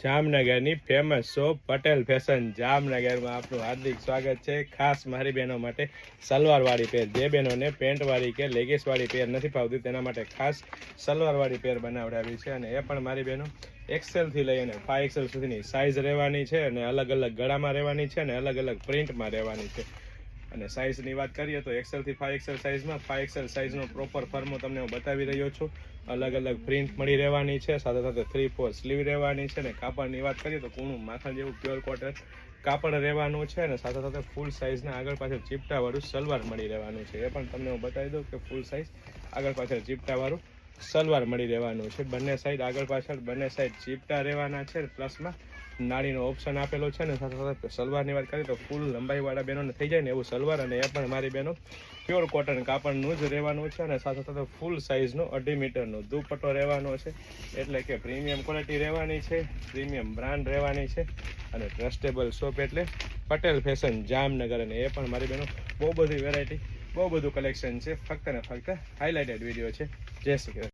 જામનગરની famous shop Patel fashion જામનગરમાં આપનું હાર્દિક સ્વાગત છે। ખાસ મારી બહેનો માટે સલવારવાળી પેર, જે બહેનોને પેન્ટવાળી કે લેગીસવાળી પેર નથી ફાવતી તેના માટે ખાસ સલવારવાળી પેર બનાવડાવી છે। અને એ પણ મારી બહેનો એક્સેલથી લઈ અને 5XL સુધીની સાઇઝ રહેવાની છે અને અલગ અલગ ગળામાં રહેવાની છે અને અલગ અલગ પ્રિન્ટમાં રહેવાની છે। અને સાઇઝની વાત કરીએ તો એક્સેલથી 5XL સાઇઝમાં 5XL સાઇઝનો પ્રોપર ફર્મો તમને હું બતાવી રહ્યો છું। અલગ અલગ પ્રિન્ટ મળી રહેવાની છે, સાથે સાથે 3/4 સ્લીવ રહેવાની છે। અને કાપડની વાત કરીએ તો કૂણું માખણ જેવું પ્યોર કોટન કાપડ રહેવાનું છે અને સાથે સાથે ફૂલ સાઇઝના આગળ પાછળ ચીપટાવાળું સલવાર મળી રહેવાનું છે। એ પણ તમને હું બતાવી દઉં કે ફૂલ સાઇઝ આગળ પાછળ ચીપટાવાળું સલવાર મળી રહેવાનું છે। બંને સાઈડ આગળ પાછળ બંને સાઈડ ચીપટા રહેવાના છે, પ્લસમાં નાળીનો ઓપ્શન આપેલો છે ને સાથે સાથે સલવારની વાત કરીએ તો ફૂલ લંબાઈવાળા બહેનોને થઈ જાય ને એવું સલવાર, અને એ પણ મારી બહેનો પ્યોર કોટન કાપડનું જ રહેવાનું છે। અને સાથે સાથે ફૂલ સાઇઝનો 2.5 મીટરનો દુપટ્ટો રહેવાનો છે, એટલે કે પ્રીમિયમ ક્વોલિટી રહેવાની છે, પ્રીમિયમ બ્રાન્ડ રહેવાની છે અને ટ્રસ્ટેબલ શોપ એટલે પટેલ ફેશન જામનગર। અને એ પણ મારી બહેનો બહુ બધી વેરાયટી, બહુ બધું કલેક્શન છે, ફક્ત ને ફક્ત હાઇલાઇટેડ વિડીયો છે। જય શ્રી કૃષ્ણ।